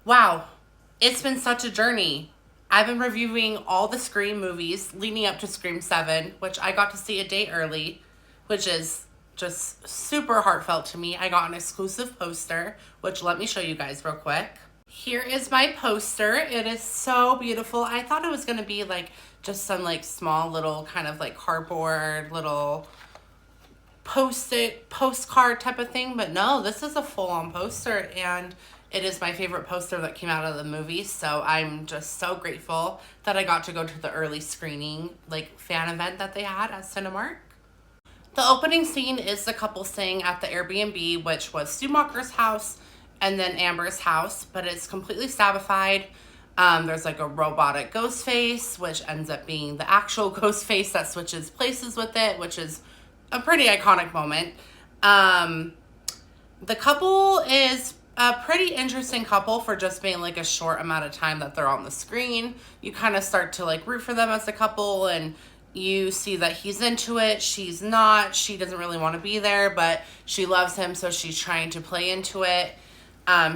Wow, it's been such a journey. I've been reviewing all the Scream movies leading up to Scream 7, which I got to see a day early, which is just super heartfelt to me. I got an exclusive poster, which let me show you guys real quick. Here is my poster. It is so beautiful. I thought it was going to be like just some like small little kind of like cardboard little postcard type of thing, but no, this is a full-on poster, and it is my favorite poster that came out of the movie. So I'm just so grateful that I got to go to the early screening like fan event that they had at Cinemark. The opening scene is the couple staying at the Airbnb, which was Schumacher's house and then Amber's house, but it's completely sabified. There's like a robotic ghost face, which ends up being the actual ghost face that switches places with it, which is a pretty iconic moment. The couple is a pretty interesting couple for just being like a short amount of time that they're on the screen. You kind of start to like root for them as a couple, and you see that he's into it, she's not. She doesn't really want to be there, but she loves him, so she's trying to play into it.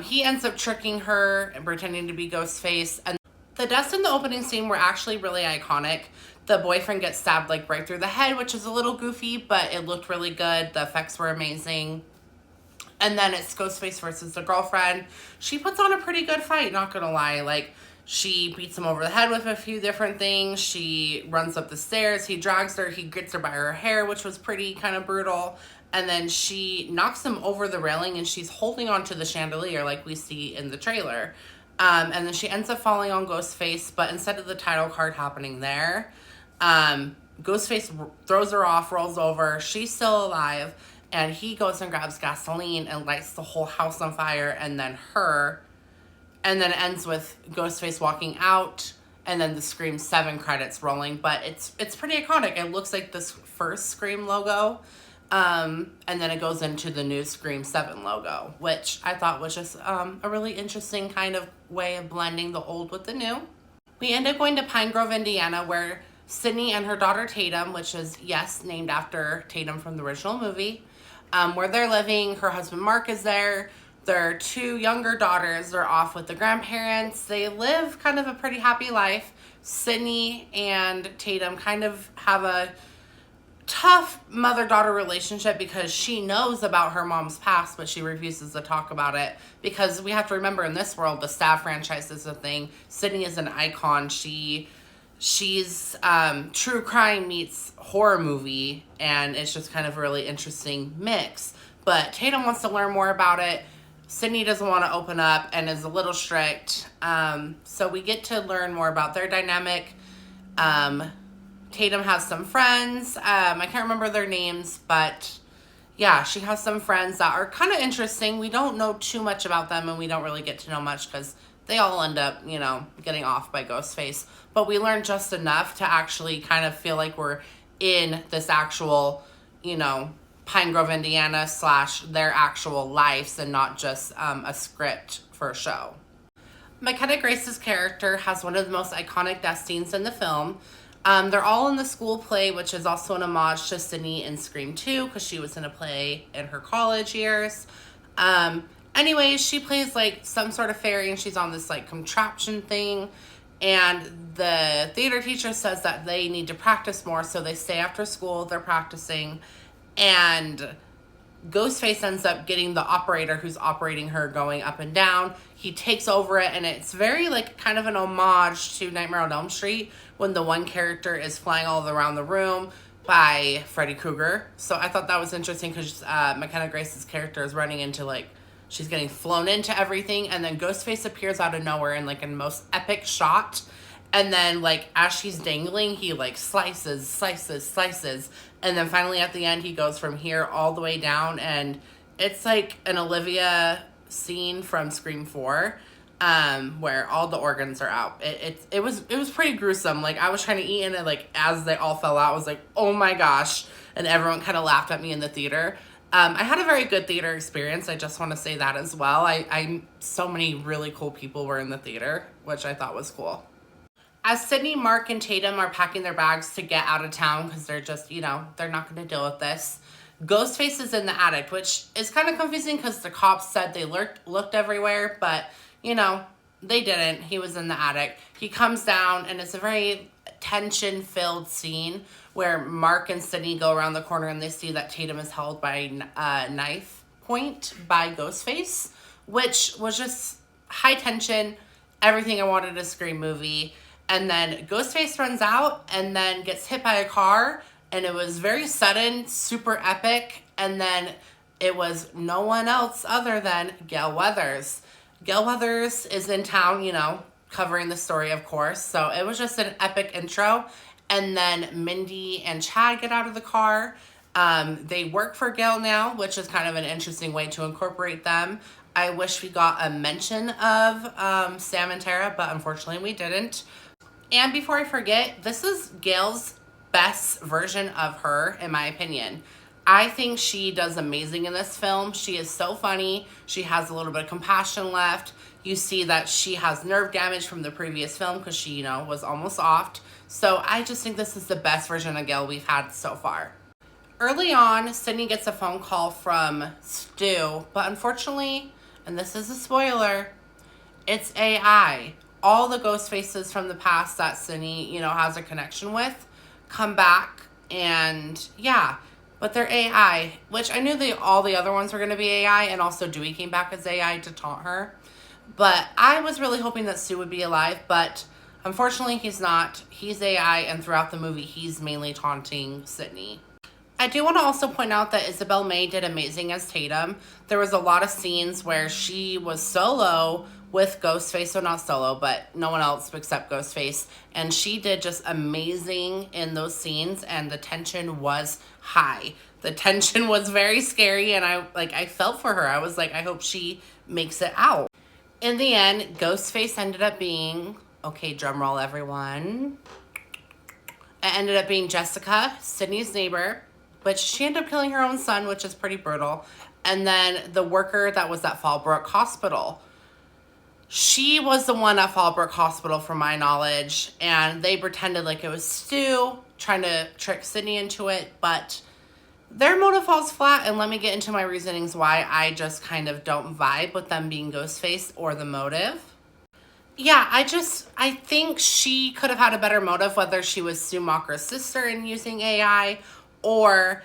He ends up tricking her and pretending to be Ghostface, and the deaths in the opening scene were actually really iconic. The boyfriend gets stabbed like right through the head, which is a little goofy, but it looked really good. The effects were amazing. And then it's Ghostface versus the girlfriend. She puts on a pretty good fight, not gonna lie. Like, she beats him over the head with a few different things. She runs up the stairs. He drags her. He gets her by her hair, which was pretty kind of brutal. And then she knocks him over the railing, and she's holding onto the chandelier like we see in the trailer. And then she ends up falling on Ghostface, but instead of the title card happening there, Ghostface throws her off, rolls over. She's still alive, and he goes and grabs gasoline and lights the whole house on fire, and then her. And then it ends with Ghostface walking out, and then the Scream 7 credits rolling. But it's pretty iconic. It looks like this first Scream logo. And then it goes into the new Scream 7 logo, which I thought was just a really interesting kind of way of blending the old with the new. We end up going to Pine Grove, Indiana, where Sydney and her daughter Tatum, which is, yes, named after Tatum from the original movie, where they're living. Her husband Mark is there. Their two younger daughters are off with the grandparents. They live kind of a pretty happy life. Sydney and Tatum kind of have a tough mother-daughter relationship because she knows about her mom's past, but she refuses to talk about it because we have to remember, in this world, the Stab franchise is a thing. Sydney is an icon. She's true crime meets horror movie, and it's just kind of a really interesting mix. But Tatum wants to learn more about it. Sydney doesn't want to open up and is a little strict. So we get to learn more about their dynamic. Tatum has some friends. I can't remember their names, but yeah, she has some friends that are kind of interesting. We don't know too much about them, and we don't really get to know much because they all end up, getting off by Ghostface. But we learn just enough to actually kind of feel like we're in this actual, Pine Grove, Indiana / their actual lives, and not just a script for a show. McKenna Grace's character has one of the most iconic death scenes in the film. They're all in the school play, which is also an homage to Sydney in Scream 2, because she was in a play in her college years. Anyways, she plays like some sort of fairy, and she's on this like contraption thing. And the theater teacher says that they need to practice more, so they stay after school, they're practicing. And Ghostface ends up getting the operator who's operating her going up and down. He takes over it, and it's very like kind of an homage to Nightmare on Elm Street when the one character is flying all around the room by Freddy Krueger. So I thought that was interesting because McKenna Grace's character is running into like, she's getting flown into everything, and then Ghostface appears out of nowhere in like a most epic shot. And then like as she's dangling, he like slices. And then finally at the end, he goes from here all the way down, and it's like an Olivia scene from Scream 4, where all the organs are out. It was pretty gruesome. Like I was trying to eat, and like as they all fell out, I was like, oh my gosh, and everyone kind of laughed at me in the theater. I had a very good theater experience. I just want to say that as well. So many really cool people were in the theater, which I thought was cool. As Sydney, Mark, and Tatum are packing their bags to get out of town because they're just, they're not going to deal with this, Ghostface is in the attic, which is kind of confusing because the cops said they looked everywhere, but, They didn't. He was in the attic. He comes down, and it's a very tension-filled scene where Mark and Sydney go around the corner, and they see that Tatum is held by knife point by Ghostface, which was just high tension, everything I wanted a Scream movie. And then Ghostface runs out and then gets hit by a car, and it was very sudden, super epic, and then it was no one else other than Gale Weathers. Gale Weathers is in town, you know, covering the story, of course. So it was just an epic intro. And then Mindy and Chad get out of the car. They work for Gale now, which is kind of an interesting way to incorporate them. I wish we got a mention of Sam and Tara, but unfortunately we didn't. And before I forget, this is Gale's best version of her, in my opinion. I think she does amazing in this film. She is so funny. She has a little bit of compassion left. You see that she has nerve damage from the previous film because she, you know, was almost offed. So I just think this is the best version of Gale we've had so far. Early on, Sydney gets a phone call from Stu, but unfortunately, and this is a spoiler, it's AI. All the ghost faces from the past that Sydney, you know, has a connection with come back, and yeah, but they're AI, which I knew all the other ones were going to be AI, and also Dewey came back as AI to taunt her. But I was really hoping that Stu would be alive, but unfortunately he's not. He's AI, and throughout the movie he's mainly taunting Sydney. I do want to also point out that Isabel May did amazing as Tatum. There was a lot of scenes where she was solo with Ghostface, so not solo, but no one else except Ghostface. And she did just amazing in those scenes, and the tension was high. The tension was very scary, and I felt for her. I was like, I hope she makes it out. In the end, Ghostface ended up being, okay, drum roll everyone. It ended up being Jessica, Sydney's neighbor, which she ended up killing her own son, which is pretty brutal. And then the worker that was at Fallbrook Hospital. She was the one at Fallbrook Hospital, from my knowledge, and they pretended like it was Stu trying to trick Sydney into it, but their motive falls flat, and let me get into my reasonings why I just kind of don't vibe with them being Ghostface or the motive. Yeah, I think she could have had a better motive, whether she was Stu Macher's sister and using AI, or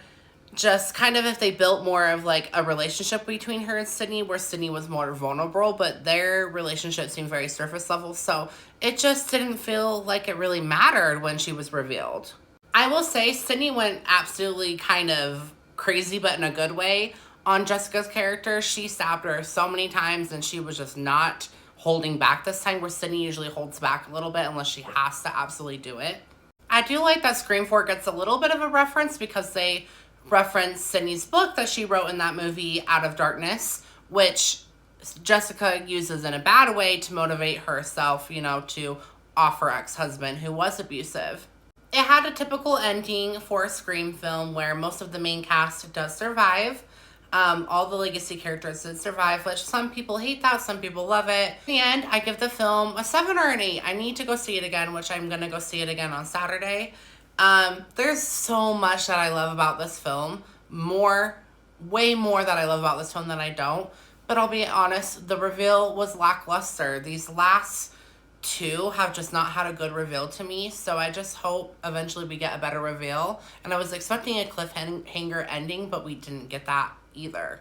just kind of if they built more of like a relationship between her and Sydney, where Sydney was more vulnerable, but their relationship seemed very surface level. So it just didn't feel like it really mattered when she was revealed. I will say Sydney went absolutely kind of crazy, but in a good way, on Jessica's character. She stabbed her so many times, and she was just not holding back this time, where Sydney usually holds back a little bit unless she has to absolutely do it. I do like that Scream 4 gets a little bit of a reference, because they reference Sydney's book that she wrote in that movie, Out of Darkness, which Jessica uses in a bad way to motivate herself, you know, to off her ex-husband who was abusive. It had a typical ending for a Scream film where most of the main cast does survive. All the legacy characters did survive, which some people hate that, some people love it. In the end, I give the film a 7 or an 8. I need to go see it again, which I'm going to go see it again on Saturday. There's so much that I love about this film. Way more that I love about this film than I don't. But I'll be honest, the reveal was lackluster. These last 2 have just not had a good reveal to me. So I just hope eventually we get a better reveal. And I was expecting a cliffhanger ending, but we didn't get that either.